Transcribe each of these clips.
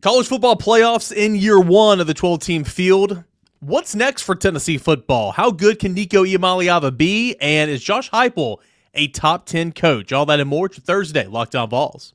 College football playoffs in year one of the 12-team field. What's next for Tennessee football? How good can Nico Iamaleava be? And is Josh Heupel a top 10 coach? All that and more to Thursday, Locked On Vols.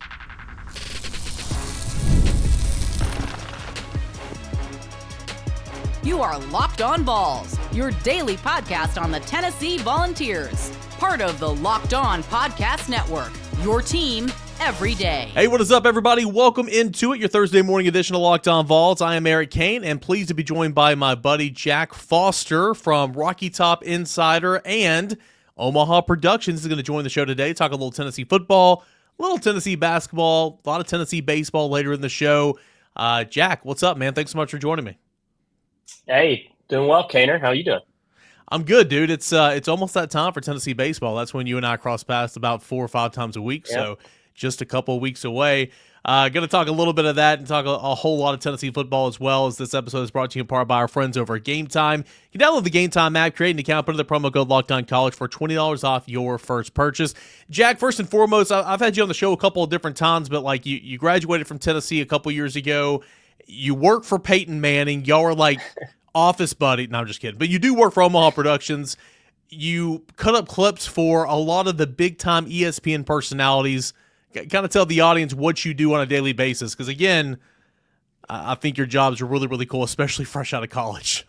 You are Locked On Vols, your daily podcast on the Tennessee Volunteers. Part of the Locked On Podcast Network, your team every day. Hey, what is up, everybody? Welcome into it, your Thursday morning edition of Locked On Vols. I am Eric Kane, and pleased to be joined by my buddy Jack Foster from Rocky Top Insider and Omaha Productions. Is going to join the show today, talk a little Tennessee football, a little Tennessee basketball, a lot of Tennessee baseball later in the show. Jack, what's up, man? Thanks so much for joining me. Hey, doing well, Kaner. How you doing? I'm good, dude. It's almost that time for Tennessee baseball. That's when you and I cross paths about 4 or 5 times a week, Yep. So just a couple of weeks away. Going to talk a little bit of that and talk a whole lot of Tennessee football as well, as this episode is brought to you in part by our friends over at Gametime. You can download the Gametime app, create an account, put in the promo code LOCKEDONCollege for $20 off your first purchase. Jack, first and foremost, I've had you on the show a couple of different times, but like you graduated from Tennessee a couple years ago. You work for Peyton Manning. Y'all are like office buddy. No, I'm just kidding. But you do work for Omaha Productions. You cut up clips for a lot of the big-time ESPN personalities. Kind of tell the audience what you do on a daily basis. Because, again, I think your jobs are really, really cool, especially fresh out of college.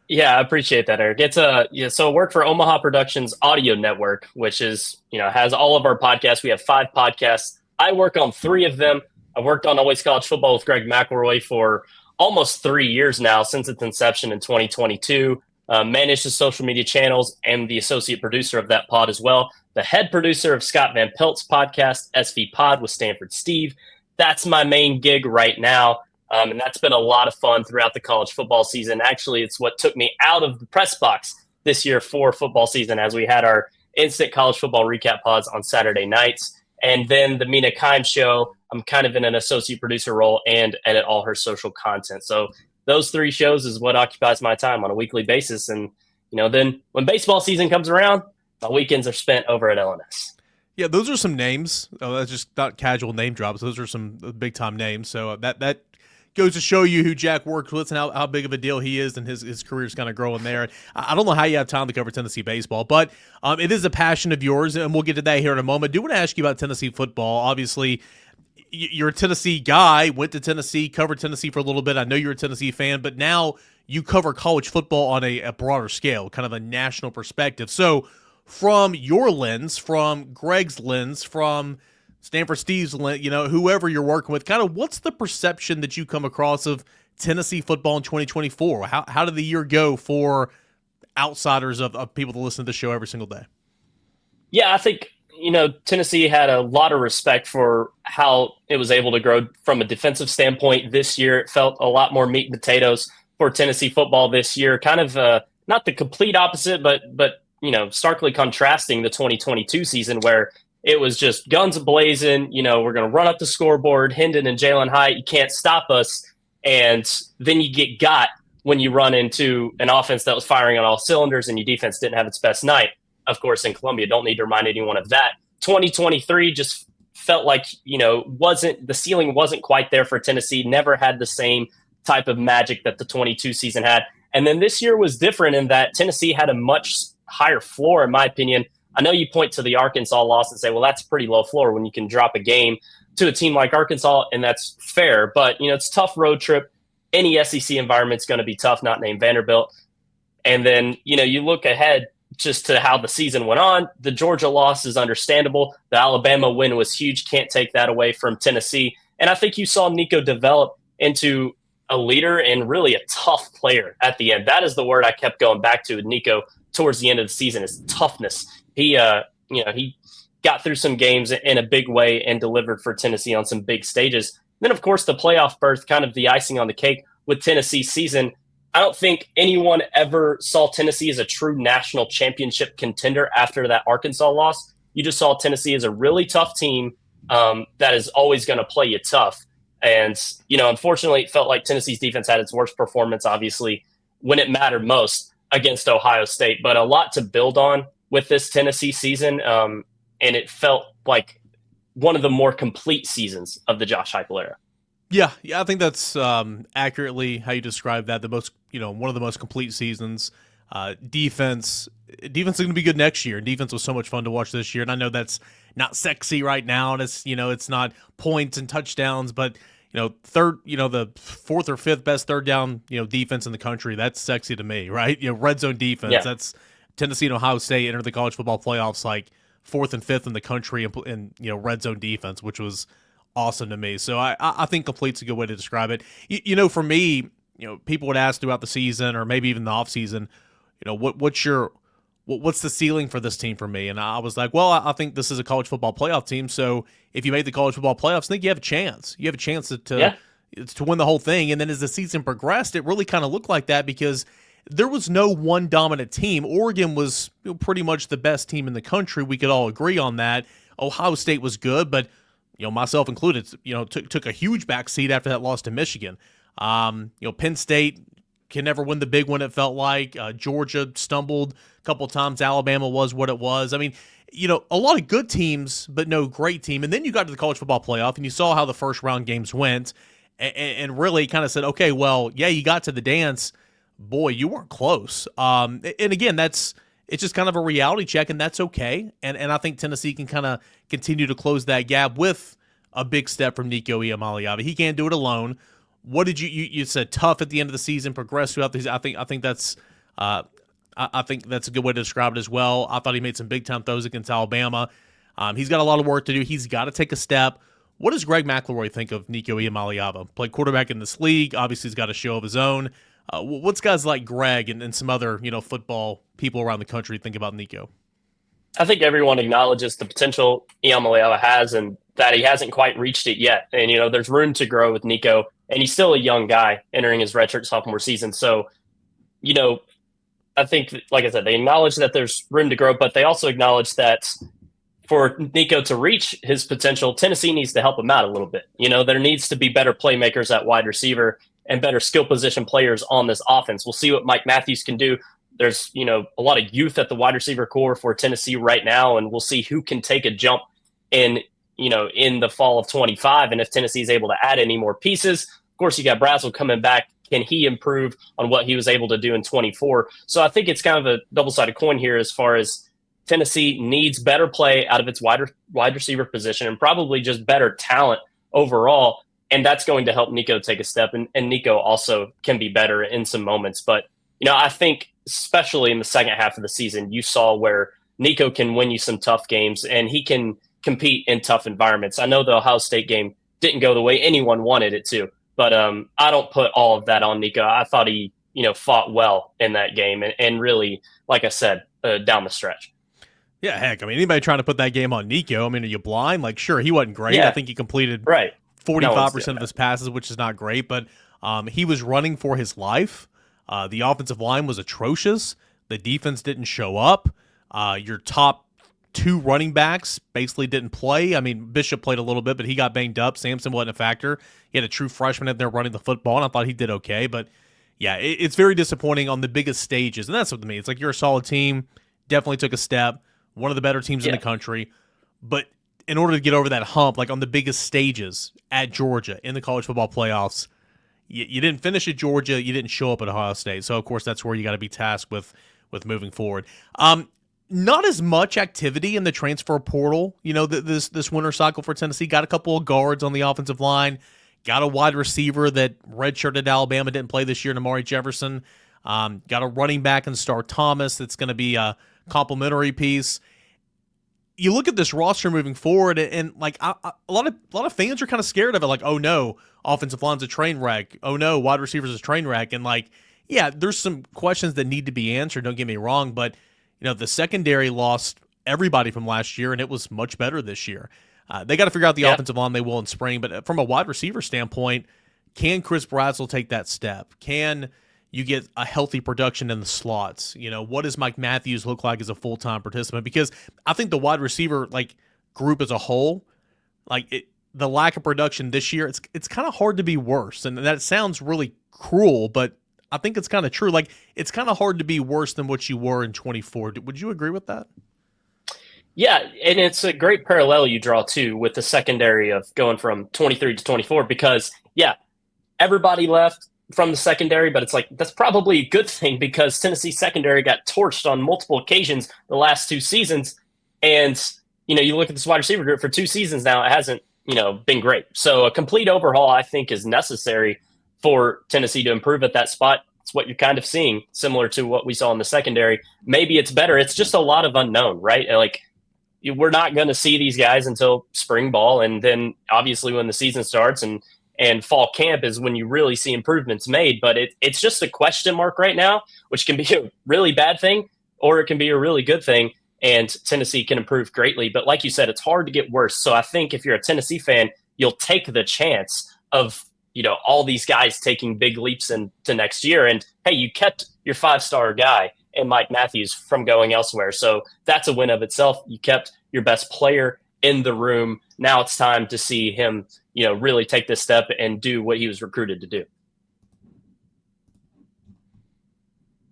Yeah, I appreciate that, Eric. So I work for Omaha Productions Audio Network, which is, has all of our podcasts. We have 5 podcasts. I work on 3 of them. I've worked on Always College Football with Greg McElroy for almost 3 years now, since its inception in 2022. Managed the social media channels and the associate producer of that pod as well. The head producer of Scott Van Pelt's podcast, SV Pod with Stanford Steve. That's my main gig right now. And that's been a lot of fun throughout the college football season. Actually, it's what took me out of the press box this year for football season, as we had our instant college football recap pods on Saturday nights. And then the Mina Kimes show, I'm kind of in an associate producer role and edit all her social content. So those 3 shows is what occupies my time on a weekly basis. And, then when baseball season comes around, my weekends are spent over at LNS. Yeah, those are some names. That's just not casual name drops. Those are some big-time names. So that goes to show you who Jack works with and how big of a deal he is, and his career's kind of growing there. I don't know how you have time to cover Tennessee baseball, but it is a passion of yours, and we'll get to that here in a moment. I do want to ask you about Tennessee football. Obviously, you're a Tennessee guy, went to Tennessee, covered Tennessee for a little bit. I know you're a Tennessee fan, but now you cover college football on a broader scale, kind of a national perspective. So from your lens, from Greg's lens, from Stanford Steve's lens, whoever you're working with, kind of what's the perception that you come across of Tennessee football in 2024? How did the year go for outsiders of people that listen to the show every single day? Yeah, I think Tennessee had a lot of respect for how it was able to grow from a defensive standpoint this year. It felt a lot more meat and potatoes for Tennessee football this year. Kind of not the complete opposite, but starkly contrasting the 2022 season, where it was just guns blazing. We're going to run up the scoreboard. Hendon and Jalen Hyatt, you can't stop us. And then you get got when you run into an offense that was firing on all cylinders and your defense didn't have its best night. Of course, in Columbia, don't need to remind anyone of that. 2023 just felt like, the ceiling wasn't quite there for Tennessee, never had the same type of magic that the 22 season had. And then this year was different in that Tennessee had a much higher floor, in my opinion. I know you point to the Arkansas loss and say, well, that's a pretty low floor when you can drop a game to a team like Arkansas, and that's fair. But, it's a tough road trip. Any SEC environment's going to be tough, not named Vanderbilt. And then, you look ahead just to how the season went on. The Georgia loss is understandable. The Alabama win was huge. Can't take that away from Tennessee. And I think you saw Nico develop into a leader and really a tough player at the end. That is the word I kept going back to with Nico towards the end of the season, is toughness. He got through some games in a big way and delivered for Tennessee on some big stages. Then, of course, the playoff berth, kind of the icing on the cake with Tennessee's season. I don't think anyone ever saw Tennessee as a true national championship contender after that Arkansas loss. You just saw Tennessee as a really tough team that is always going to play you tough. And, unfortunately, it felt like Tennessee's defense had its worst performance, obviously, when it mattered most against Ohio State. But a lot to build on with this Tennessee season, and it felt like one of the more complete seasons of the Josh Heupel era. Yeah, I think that's accurately how you describe that. The most, one of the most complete seasons. Defense is going to be good next year. Defense was so much fun to watch this year, and I know that's not sexy right now, and it's not points and touchdowns, but the fourth or fifth best third down defense in the country. That's sexy to me, right? Red zone defense. Yeah. That's Tennessee and Ohio State entered the college football playoffs like fourth and fifth in the country in red zone defense, which was awesome to me. So I think complete's a good way to describe it. For me, people would ask throughout the season or maybe even the off season, what's the ceiling for this team for me? And I was like, well, I think this is a college football playoff team. So if you make the college football playoffs, I think you have a chance. You have a chance to win the whole thing. And then as the season progressed, it really kind of looked like that because there was no one dominant team. Oregon was pretty much the best team in the country. We could all agree on that. Ohio State was good, but myself included, took a huge backseat after that loss to Michigan. Penn State can never win the big one, it felt like. Georgia stumbled a couple times. Alabama was what it was. I mean, a lot of good teams, but no great team. And then you got to the college football playoff, and you saw how the first round games went, and really kind of said, okay, well, yeah, you got to the dance. Boy, you weren't close. And again, it's just kind of a reality check, and that's okay. And I think Tennessee can kind of continue to close that gap with a big step from Nico Iamaleava. He can't do it alone. What did you said tough at the end of the season, progress throughout the season. I think that's a good way to describe it as well. I thought he made some big time throws against Alabama. He's got a lot of work to do. He's got to take a step. What does Greg McElroy think of Nico Iamaleava? Played quarterback in this league. Obviously, he's got a show of his own. What's guys like Greg and some other football people around the country think about Nico? I think everyone acknowledges the potential Iamaleava has and that he hasn't quite reached it yet. And, there's room to grow with Nico, and he's still a young guy entering his redshirt sophomore season. So, I think, like I said, they acknowledge that there's room to grow, but they also acknowledge that for Nico to reach his potential, Tennessee needs to help him out a little bit. There needs to be better playmakers at wide receiver and better skill position players on this offense. We'll see what Mike Matthews can do. There's, a lot of youth at the wide receiver core for Tennessee right now, and we'll see who can take a jump in the fall of 25. And if Tennessee is able to add any more pieces, of course, you got Brazzell coming back. Can he improve on what he was able to do in 24? So I think it's kind of a double-sided coin here as far as Tennessee needs better play out of its wide receiver position and probably just better talent overall. And that's going to help Nico take a step. And Nico also can be better in some moments. But, I think especially in the second half of the season, you saw where Nico can win you some tough games and he can compete in tough environments. I know the Ohio State game didn't go the way anyone wanted it to, but I don't put all of that on Nico. I thought he, fought well in that game and really, like I said, down the stretch. Yeah, heck, anybody trying to put that game on Nico, are you blind? Like, sure, he wasn't great. Yeah. I think he completed 45% of his passes, which is not great, but he was running for his life. The offensive line was atrocious. The defense didn't show up. Your top two running backs basically didn't play. Bishop played a little bit, but he got banged up. Sampson wasn't a factor. He had a true freshman in there running the football, and I thought he did okay. But, yeah, it's very disappointing on the biggest stages. And that's what I mean. It's like you're a solid team, definitely took a step, one of the better teams in the country. But in order to get over that hump, like on the biggest stages at Georgia in the college football playoffs, you didn't finish at Georgia, you didn't show up at Ohio State. So, of course, that's where you got to be tasked with moving forward. Not as much activity in the transfer portal, this winter cycle for Tennessee. Got a couple of guards on the offensive line. Got a wide receiver that redshirted Alabama, didn't play this year, Amari Jefferson. Got a running back in Star Thomas that's going to be a complimentary piece. You look at this roster moving forward, and like a lot of fans are kind of scared of it. Like, oh no, offensive line's a train wreck. Oh no, wide receivers is a train wreck. And like, yeah, there's some questions that need to be answered. Don't get me wrong, but the secondary lost everybody from last year, and it was much better this year. They got to figure out the offensive line. They will in spring, but from a wide receiver standpoint, can Chris Brazzell take that step? Can you get a healthy production in the slots? What does Mike Matthews look like as a full-time participant? Because I think the wide receiver group as a whole, the lack of production this year, it's kind of hard to be worse. And that sounds really cruel, but I think it's kind of true. It's kind of hard to be worse than what you were in 24. Would you agree with that? Yeah, and it's a great parallel you draw, too, with the secondary of going from 23 to 24, because yeah, everybody left from the secondary, but it's like that's probably a good thing because Tennessee secondary got torched on multiple occasions the last 2 seasons. And, you look at this wide receiver group for 2 seasons now, it hasn't, been great. So a complete overhaul, I think, is necessary for Tennessee to improve at that spot. It's what you're kind of seeing, similar to what we saw in the secondary. Maybe it's better. It's just a lot of unknown, right? Like, we're not going to see these guys until spring ball. And then obviously when the season starts and fall camp is when you really see improvements made. But it's just a question mark right now, which can be a really bad thing or it can be a really good thing. And Tennessee can improve greatly. But like you said, it's hard to get worse. So I think if you're a Tennessee fan, you'll take the chance of, all these guys taking big leaps into next year. And hey, you kept your 5-star guy and Mike Matthews from going elsewhere. So that's a win of itself. You kept your best player in the room. Now it's time to see him, really take this step and do what he was recruited to do.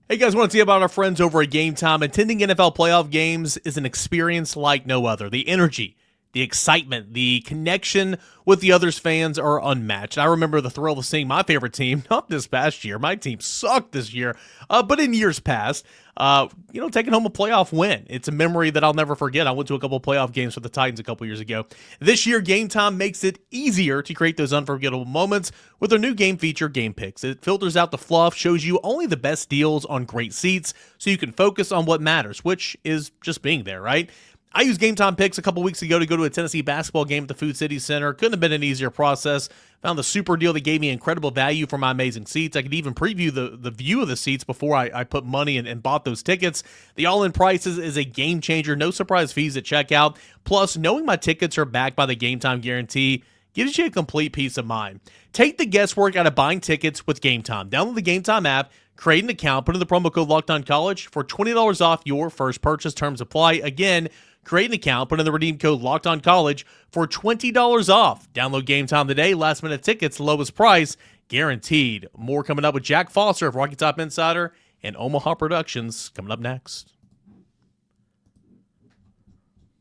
Hey guys, want to see about our friends over at Gametime? Attending NFL playoff games is an experience like no other. The energy, the excitement, the connection with the others' fans are unmatched. I remember the thrill of seeing my favorite team, not this past year. My team sucked this year, but in years past, taking home a playoff win. It's a memory that I'll never forget. I went to a couple of playoff games for the Titans a couple years ago. This year, Gametime makes it easier to create those unforgettable moments with their new game feature, Game Picks. It filters out the fluff, shows you only the best deals on great seats, so you can focus on what matters, which is just being there, right? I used Gametime Picks a couple weeks ago to go to a Tennessee basketball game at the Food City Center. Couldn't have been an easier process. Found the super deal that gave me incredible value for my amazing seats. I could even preview the view of the seats before I put money and bought those tickets. The all-in prices is a game changer. No surprise fees at checkout. Plus, knowing my tickets are backed by the Gametime guarantee gives you a complete peace of mind. Take the guesswork out of buying tickets with Gametime. Download the Gametime app, create an account, put in the promo code LOCKEDONCollege for $20 off your first purchase. Terms apply. Again, create an account, put in the redeem code LOCKEDONCollege for $20 off. Download Gametime today. Last minute tickets, lowest price, guaranteed. More coming up with Jack Foster of Rocky Top Insider and Omaha Productions coming up next.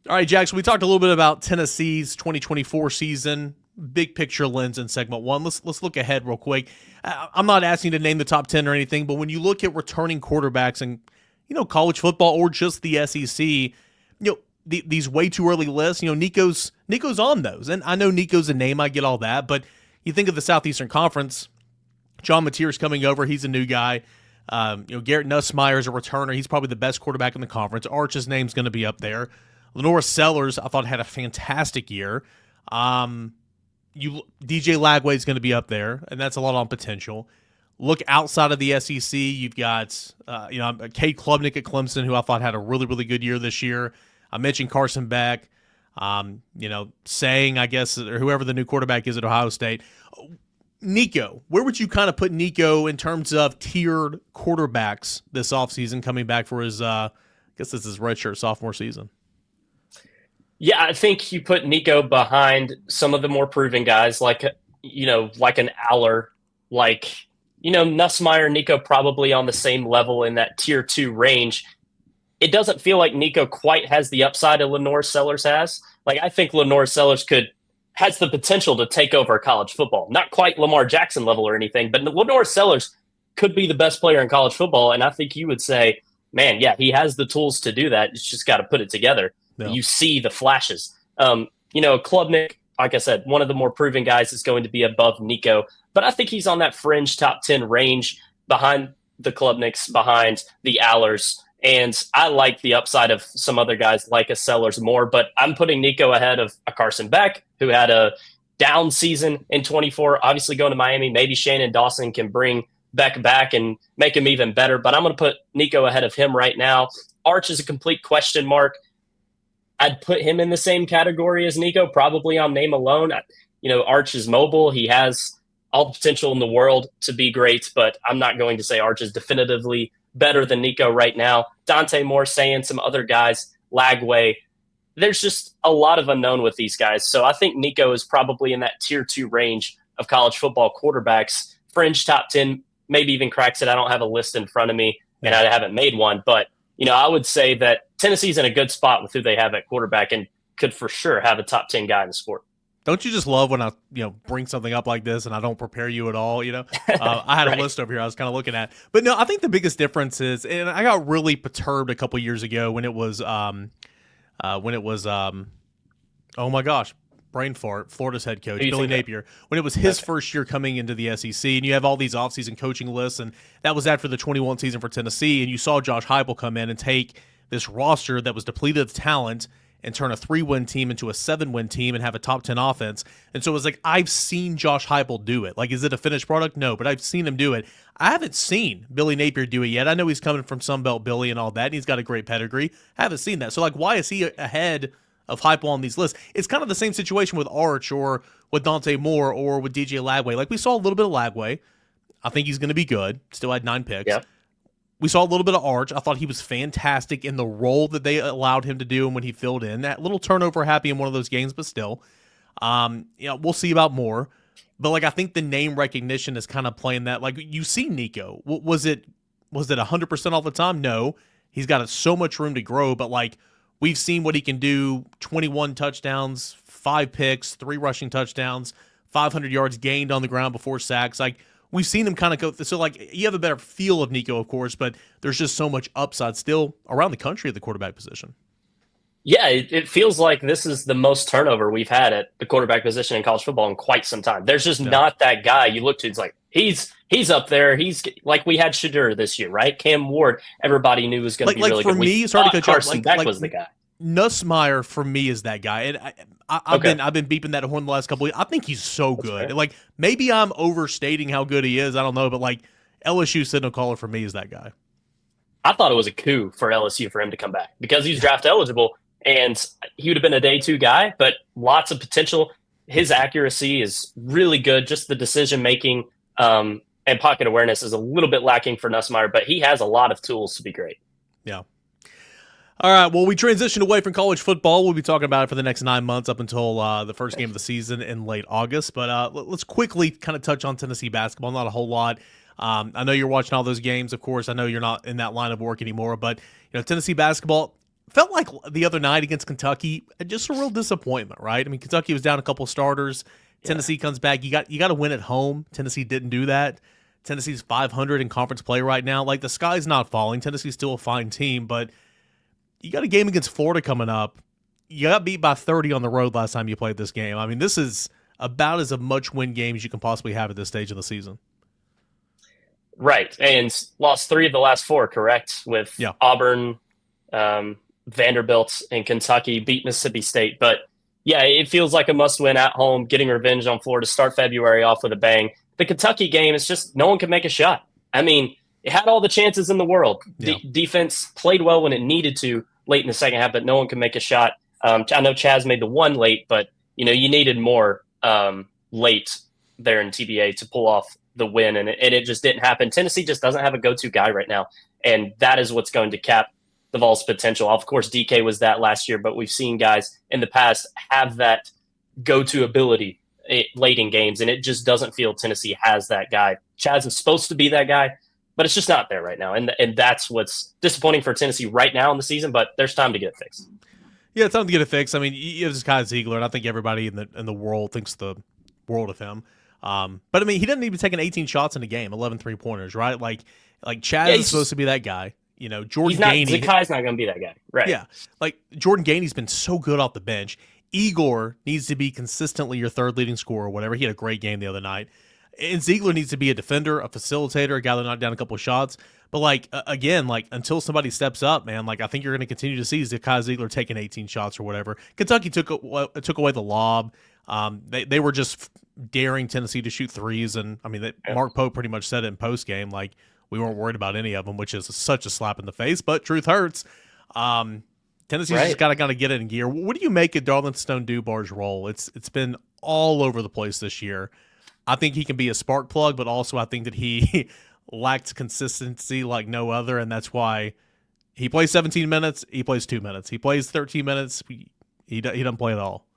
All right, Jack, so we talked a little bit about Tennessee's 2024 season, big picture lens in segment one. Let's look ahead real quick. I'm not asking you to name the top 10 or anything, but when you look at returning quarterbacks in, college football or just the SEC, these way too early lists, Nico's on those. And I know Nico's a name, I get all that, but you think of the Southeastern Conference, John Mateer's coming over, he's a new guy. Garrett Nussmeier's a returner, he's probably the best quarterback in the conference. Arch's name's going to be up there. Lenora Sellers, I thought, had a fantastic year. DJ Lagway's going to be up there, and that's a lot on potential. Look outside of the SEC, you've got Cade Klubnik at Clemson, who I thought had a really, really good year this year. I mentioned Carson Beck, Saying, I guess, or whoever the new quarterback is at Ohio State. Nico, where would you kind of put Nico in terms of tiered quarterbacks this offseason coming back for his, I guess this is redshirt sophomore season? Yeah, I think you put Nico behind some of the more proven guys like an Aller, Nussmeier, Nico probably on the same level in that tier 2 range. It doesn't feel like Nico quite has the upside that Lenore Sellers has. I think Lenore Sellers has the potential to take over college football. Not quite Lamar Jackson level or anything, but Lenore Sellers could be the best player in college football. And I think you would say, man, yeah, he has the tools to do that. It's just got to put it together. No. You see the flashes. Klubnik, like I said, one of the more proven guys is going to be above Nico, but I think he's on that fringe top 10 range behind the Klubniks, behind the Allers. And I like the upside of some other guys like a Sellers more, but I'm putting Nico ahead of a Carson Beck, who had a down season in 24, obviously going to Miami. Maybe Shannon Dawson can bring Beck back and make him even better, but I'm going to put Nico ahead of him right now. Arch is a complete question mark. I'd put him in the same category as Nico, probably on name alone. Arch is mobile. He has all the potential in the world to be great, but I'm not going to say Arch is definitively better than Nico right now. Dante Moore, saying some other guys, Lagway. There's just a lot of unknown with these guys. So I think Nico is probably in that tier 2 range of college football quarterbacks. Fringe top 10, maybe even cracks it. I don't have a list in front of me, and I haven't made one. But, I would say that Tennessee's in a good spot with who they have at quarterback and could for sure have a top 10 guy in the sport. Don't you just love when I, bring something up like this and I don't prepare you at all? I had Right. a list over here I was kind of looking at, but no, I think the biggest difference is, and I got really perturbed a couple years ago when it was, oh my gosh, brain fart, Florida's head coach, Billy Napier, when it was his first year coming into the SEC, and you have all these offseason coaching lists, and that was after the 21 season for Tennessee, and you saw Josh Heupel come in and take this roster that was depleted of talent and turn a 3-win team into a 7-win team and have a top 10 offense. And so it was like, I've seen Josh Heupel do it. Like, is it a finished product? No, but I've seen him do it. I haven't seen Billy Napier do it yet. I know he's coming from Sunbelt Billy and all that, and he's got a great pedigree. I haven't seen that. So, like, why is he ahead of Heupel on these lists? It's kind of the same situation with Arch or with Dante Moore or with DJ Lagway. Like, we saw a little bit of Lagway. I think he's going to be good. Still had 9 picks. Yeah. We saw a little bit of Arch. I thought he was fantastic in the role that they allowed him to do and when he filled in. That little turnover happy in one of those games, but still. We'll see about more. But, like, I think the name recognition is kind of playing that. Like, you see Nico. Was it 100% all the time? No. He's got so much room to grow, but, like, we've seen what he can do. 21 touchdowns, 5 picks, 3 rushing touchdowns, 500 yards gained on the ground before sacks. Like, we've seen him kind of go. So, like, you have a better feel of Nico, of course, but there's just so much upside still around the country at the quarterback position. Yeah, it feels like this is the most turnover we've had at the quarterback position in college football in quite some time. There's just not that guy you look to. It's like, he's up there. He's like, we had Shadur this year, right? Cam Ward, everybody knew was going to be really good. For me, sorry to cut you off, Carson Beck was the guy. Nussmeier for me is that guy, and I've been beeping that horn the last couple of years. I think he's so good. Fair. Like, maybe I'm overstating how good he is. I don't know, but, like, LSU signal caller for me is that guy. I thought it was a coup for LSU for him to come back because he's draft eligible, and he would have been a day 2 guy, but lots of potential. His accuracy is really good. Just the decision making and pocket awareness is a little bit lacking for Nussmeier, but he has a lot of tools to be great. Yeah. All right, well, we transitioned away from college football. We'll be talking about it for the next 9 months up until the first game of the season in late August. But let's quickly kind of touch on Tennessee basketball. Not a whole lot. I know you're watching all those games, of course. I know you're not in that line of work anymore. But, Tennessee basketball felt like the other night against Kentucky, just a real disappointment, right? I mean, Kentucky was down a couple starters. Tennessee comes back. You got to win at home. Tennessee didn't do that. Tennessee's 500 in conference play right now. Like, the sky's not falling. Tennessee's still a fine team, but you got a game against Florida coming up. You got beat by 30 on the road last time you played this game. I mean, this is about as much win game as you can possibly have at this stage of the season. Right, and lost 3 of the last 4, correct? With Auburn, Vanderbilt, and Kentucky, beat Mississippi State. But, yeah, it feels like a must-win at home, getting revenge on Florida, start February off with a bang. The Kentucky game is just no one can make a shot. I mean, it had all the chances in the world. Defense played well when it needed to late in the second half, but no one can make a shot. I know Chaz made the 1 late, but you needed more late there in TBA to pull off the win, and it just didn't happen. Tennessee just doesn't have a go-to guy right now, and that is what's going to cap the Vols' potential. Of course, DK was that last year, but we've seen guys in the past have that go-to ability late in games, and it just doesn't feel Tennessee has that guy. Chaz is supposed to be that guy, but it's just not there right now, and that's what's disappointing for Tennessee right now in the season. But there's time to get it fixed. Yeah, it's time to get it fixed. I mean, you have this guy Ziegler, and I think everybody in the world thinks the world of him. But I mean, he doesn't even take 18 shots in a game, 11 3-pointers, right? Like Chaz is supposed to be that guy. Jordan Gainey. Zakai's not going to be that guy, right? Yeah, like Jordan Gainey's been so good off the bench. Igor needs to be consistently your 3rd leading scorer or whatever. He had a great game the other night. And Ziegler needs to be a defender, a facilitator, a guy that knocked down a couple of shots. But, again, until somebody steps up, man, I think you're going to continue to see Zakai Ziegler taking 18 shots or whatever. Kentucky took away the lob. They were just daring Tennessee to shoot threes. And, I mean, Mark Pope pretty much said it in postgame, we weren't worried about any of them, which is such a slap in the face. But truth hurts. Tennessee's just got to get it in gear. What do you make of Darlington Stone-Dubar's role? It's been all over the place this year. I think he can be a spark plug, but also I think that he lacked consistency like no other, and that's why he plays 17 minutes, he plays 2 minutes. He plays 13 minutes, he doesn't play at all.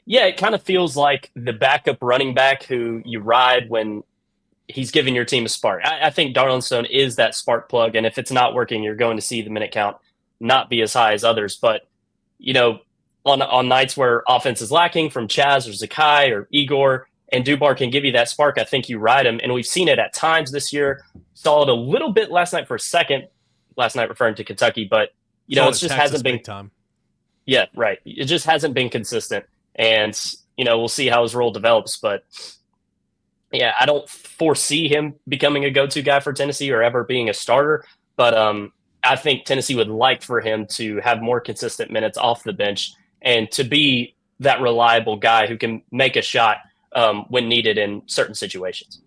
Yeah, it kind of feels like the backup running back who you ride when he's giving your team a spark. I think Darlington Stone is that spark plug, and if it's not working, you're going to see the minute count not be as high as others. But, on nights where offense is lacking from Chaz or Zakai or Igor, and Dubar can give you that spark, I think you ride him. And we've seen it at times this year. Saw it a little bit last night for a second. Last night referring to Kentucky, but it just hasn't been time. Yeah, right. It just hasn't been consistent. And, we'll see how his role develops. But, yeah, I don't foresee him becoming a go-to guy for Tennessee or ever being a starter. But I think Tennessee would like for him to have more consistent minutes off the bench and to be that reliable guy who can make a shot when needed in certain situations.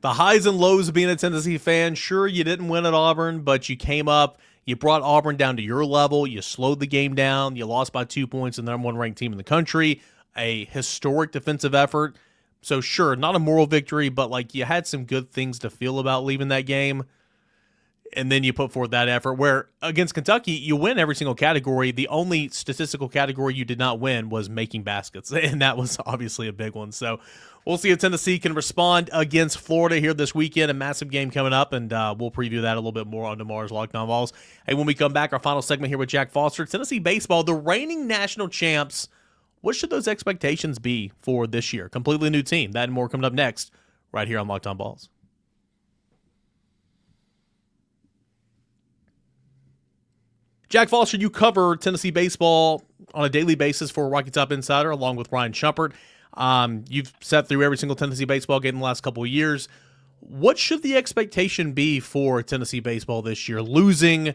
The highs and lows of being a Tennessee fan, sure, you didn't win at Auburn, but you came up, you brought Auburn down to your level, you slowed the game down, you lost by 2 points in the number one ranked team in the country, a historic defensive effort. So sure, not a moral victory, but you had some good things to feel about leaving that game. And then you put forth that effort where against Kentucky, you win every single category. The only statistical category you did not win was making baskets, and that was obviously a big one. So we'll see if Tennessee can respond against Florida here this weekend. A massive game coming up, and we'll preview that a little bit more on tomorrow's Locked On Vols. Hey, when we come back, our final segment here with Jack Foster, Tennessee baseball, the reigning national champs. What should those expectations be for this year? Completely new team. That and more coming up next right here on Locked On Vols. Jack Foster, you cover Tennessee baseball on a daily basis for Rocky Top Insider, along with Ryan Shumpert. You've sat through every single Tennessee baseball game in the last couple of years. What should the expectation be for Tennessee baseball this year? Losing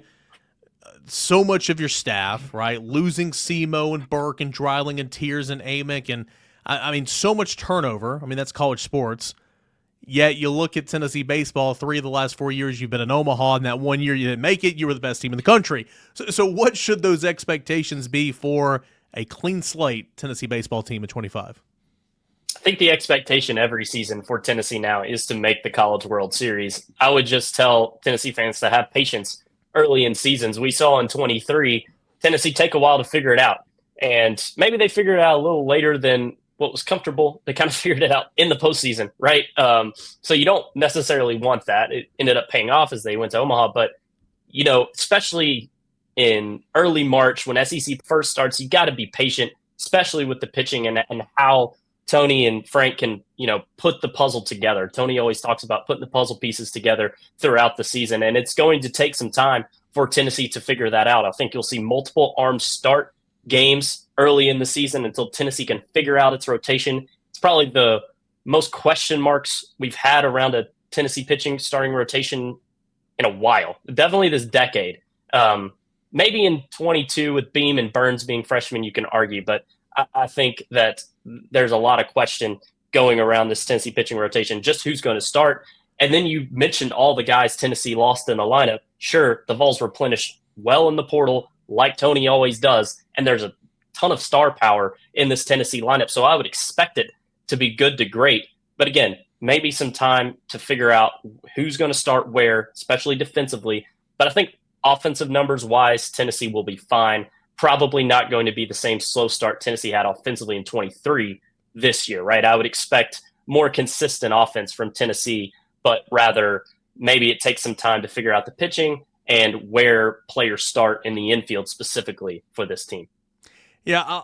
so much of your staff, right? Losing Semo and Burke and Dreiling and Tiers and Amick, and I mean, so much turnover. I mean, that's college sports. Yet you look at Tennessee baseball, 3 of the last 4 years you've been in Omaha, and that 1 year you didn't make it, you were the best team in the country. So what should those expectations be for a clean slate Tennessee baseball team at 25? I think the expectation every season for Tennessee now is to make the College World Series. I would just tell Tennessee fans to have patience early in seasons. We saw in 23, Tennessee take a while to figure it out. And maybe they figured it out a little later than what was comfortable. They kind of figured it out in the postseason, right? So you don't necessarily want that. It ended up paying off as they went to Omaha. But, especially in early March when SEC first starts, you got to be patient, especially with the pitching and how Tony and Frank can, put the puzzle together. Tony always talks about putting the puzzle pieces together throughout the season, and it's going to take some time for Tennessee to figure that out. I think you'll see multiple arms start games early in the season until Tennessee can figure out its rotation. It's probably the most question marks we've had around a Tennessee pitching starting rotation in a while, definitely this decade. Maybe in 22 with Beam and Burns being freshmen, you can argue, but I think that there's a lot of question going around this Tennessee pitching rotation, just who's going to start. And then you mentioned all the guys Tennessee lost in the lineup. Sure, the Vols replenished well in the portal, like Tony always does, and there's a ton of star power in this Tennessee lineup, so I would expect it to be good to great. But again, maybe some time to figure out who's going to start where, especially defensively. But I think offensive numbers-wise, Tennessee will be fine. Probably not going to be the same slow start Tennessee had offensively in 23 this year, right? I would expect more consistent offense from Tennessee, but rather maybe it takes some time to figure out the pitching and where players start in the infield specifically for this team. Yeah,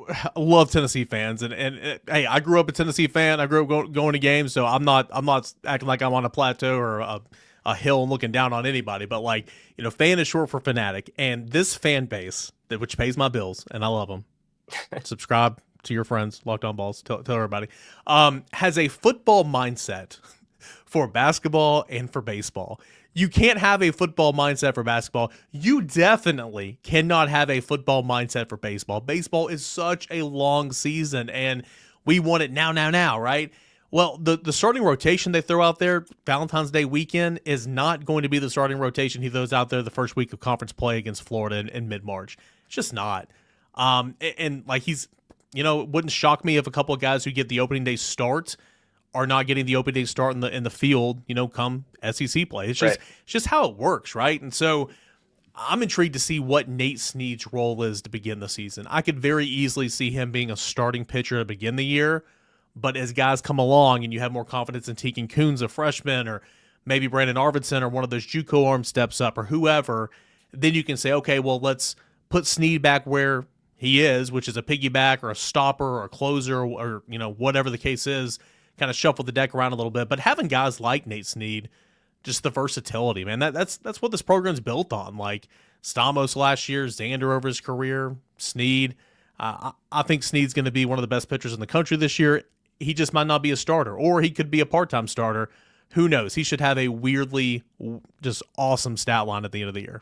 I love Tennessee fans, and hey, I grew up a Tennessee fan. I grew up going to games, so I'm not acting like I'm on a plateau or a hill and looking down on anybody. But fan is short for fanatic, and this fan base which pays my bills, and I love them. Subscribe to your friends, Locked On Balls. Tell everybody. Has a football mindset for basketball and for baseball. You can't have a football mindset for basketball. You definitely cannot have a football mindset for baseball. Baseball is such a long season, and we want it now, right? Well, the starting rotation they throw out there, Valentine's Day weekend, is not going to be the starting rotation he throws out there the first week of conference play against Florida in mid-March. It's just not. And he's, it wouldn't shock me if a couple of guys who get the opening day start are not getting the opening day start in the field, come SEC play. It's just how it works, right? And so I'm intrigued to see what Nate Snead's role is to begin the season. I could very easily see him being a starting pitcher to begin the year, but as guys come along and you have more confidence in Tegan Coons, a freshman, or maybe Brandon Arvidsson or one of those JUCO arms steps up or whoever, then you can say, okay, well, let's put Snead back where he is, which is a piggyback or a stopper or a closer or whatever the case is, kind of shuffle the deck around a little bit. But having guys like Nate Snead, just the versatility, man, that's what this program's built on. Like Stamos last year, Xander over his career, Snead. I think Snead's going to be one of the best pitchers in the country this year. He just might not be a starter, or he could be a part-time starter. Who knows? He should have a weirdly just awesome stat line at the end of the year.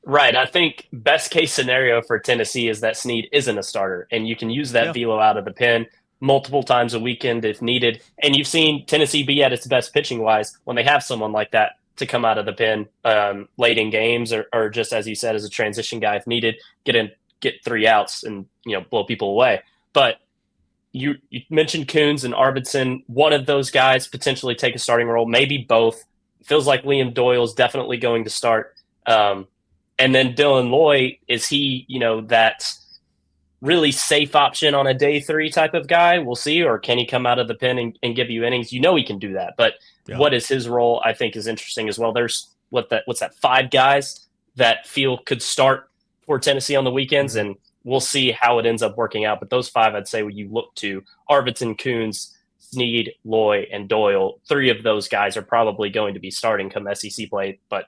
Right. I think best case scenario for Tennessee is that Snead isn't a starter, and you can use that velo out of the pen multiple times a weekend if needed. And you've seen Tennessee be at its best pitching-wise when they have someone like that to come out of the pen late in games or just, as you said, as a transition guy if needed, get 3 outs and blow people away. But you mentioned Coons and Arvidsson. One of those guys potentially take a starting role, maybe both. Feels like Liam Doyle is definitely going to start. And then Dylan Loy, is he, that really safe option on a day 3 type of guy? We'll see. Or can he come out of the pen and give you innings? He can do that. But what is his role, I think, is interesting as well. There's, what's that, 5 guys that feel could start for Tennessee on the weekends, and we'll see how it ends up working out. But those 5, I'd say, when you look to Arvidsson, Coons, Snead, Loy, and Doyle, 3 of those guys are probably going to be starting come SEC play. But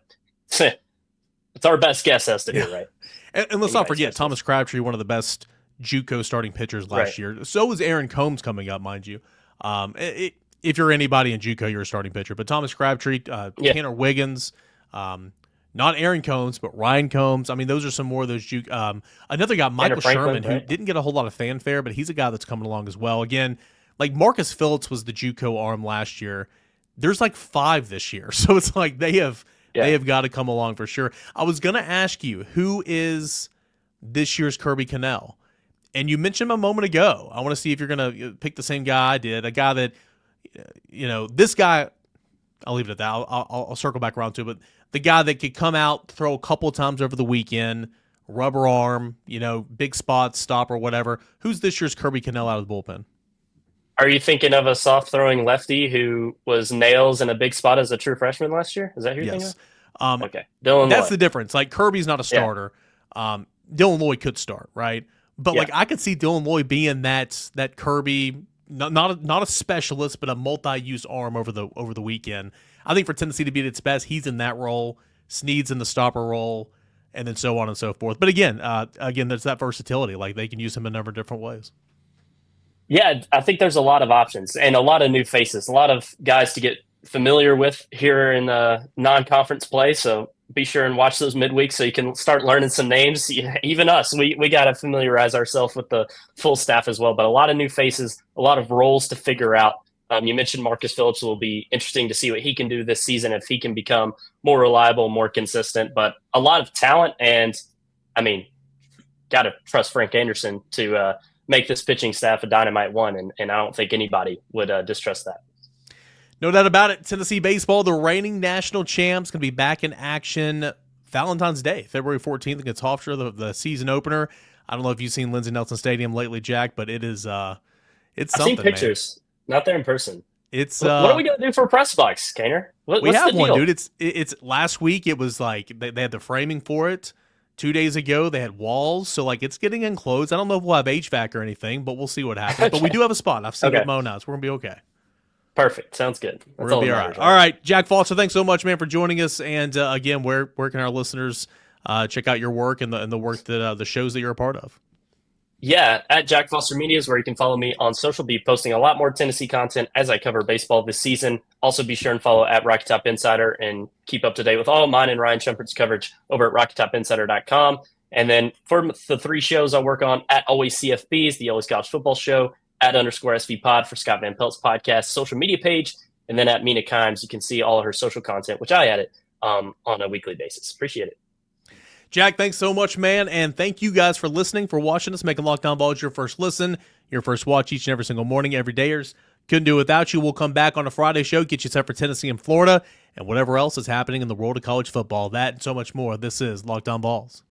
it's our best guess as to who, right? And let's not forget, Thomas Crabtree, one of the best JUCO starting pitchers last year. So is Aaron Combs coming up, mind you. If you're anybody in JUCO, you're a starting pitcher. But Thomas Crabtree, Tanner Wiggins, not Aaron Combs, but Ryan Combs. I mean, those are some more of those JUCO. Another guy, Michael Sherman, who didn't get a whole lot of fanfare, but he's a guy that's coming along as well. Again, like Marcus Phillips was the JUCO arm last year. There's like 5 this year. So it's like they have got to come along for sure. I was going to ask you, who is this year's Kirby Connell? And you mentioned him a moment ago. I want to see if you're going to pick the same guy I did, a guy that, this guy, I'll leave it at that. I'll circle back around to it, but the guy that could come out, throw a couple of times over the weekend, rubber arm, big spots, stop or whatever. Who's this year's Kirby Connell out of the bullpen? Are you thinking of a soft-throwing lefty who was nails in a big spot as a true freshman last year? Is that who you're thinking of? Okay. Dylan That's Loy. the difference. Like, Kirby's not a starter. Dylan Loy could start, right? But, I could see Dylan Loy being that Kirby, not a specialist, but a multi-use arm over the weekend. I think for Tennessee to be at its best, he's in that role. Snead's in the stopper role, and then so on and so forth. But again, there's that versatility. Like, they can use him in a number of different ways. Yeah, I think there's a lot of options and a lot of new faces, a lot of guys to get familiar with here in non-conference play. So be sure and watch those midweeks so you can start learning some names. Even us, we got to familiarize ourselves with the full staff as well. But a lot of new faces, a lot of roles to figure out. You mentioned Marcus Phillips. Will be interesting to see what he can do this season, if he can become more reliable, more consistent. But a lot of talent, and got to trust Frank Anderson to make this pitching staff a dynamite one, and I don't think anybody would distrust that. No doubt about it. Tennessee baseball, the reigning national champs, going to be back in action Valentine's Day, February 14th against Hofstra, the season opener. I don't know if you've seen Lindsey Nelson Stadium lately, Jack, but it is it's something. I've seen pictures, not there in person. It's what are we going to do for a press box, Kaner? We have one, dude. It's last week. It was like they had the framing for it. 2 days ago, they had walls, so it's getting enclosed. I don't know if we'll have HVAC or anything, but we'll see what happens. But we do have a spot. I've seen it mown out, so we're going to be okay. Perfect. Sounds good. We're going to be all right. All right, Jack Foster, thanks so much, man, for joining us. And again, where can our listeners check out your work and the work that the shows that you're a part of? Yeah, at Jack Foster Media is where you can follow me on social. Be posting a lot more Tennessee content as I cover baseball this season. Also, be sure and follow at Rocky Top Insider and keep up to date with all mine and Ryan Shumpert's coverage over at RockyTopInsider.com. And then for the 3 shows I work on, at Always CFBs, the Always College Football Show, at _SV Pod for Scott Van Pelt's podcast social media page, and then at Mina Kimes, you can see all of her social content, which I edit on a weekly basis. Appreciate it. Jack, thanks so much, man, and thank you guys for listening, for watching us, making Locked On Vols your first listen, your first watch each and every single morning, every dayers. Couldn't do it without you. We'll come back on a Friday show, get you set for Tennessee and Florida, and whatever else is happening in the world of college football. That and so much more. This is Locked On Vols.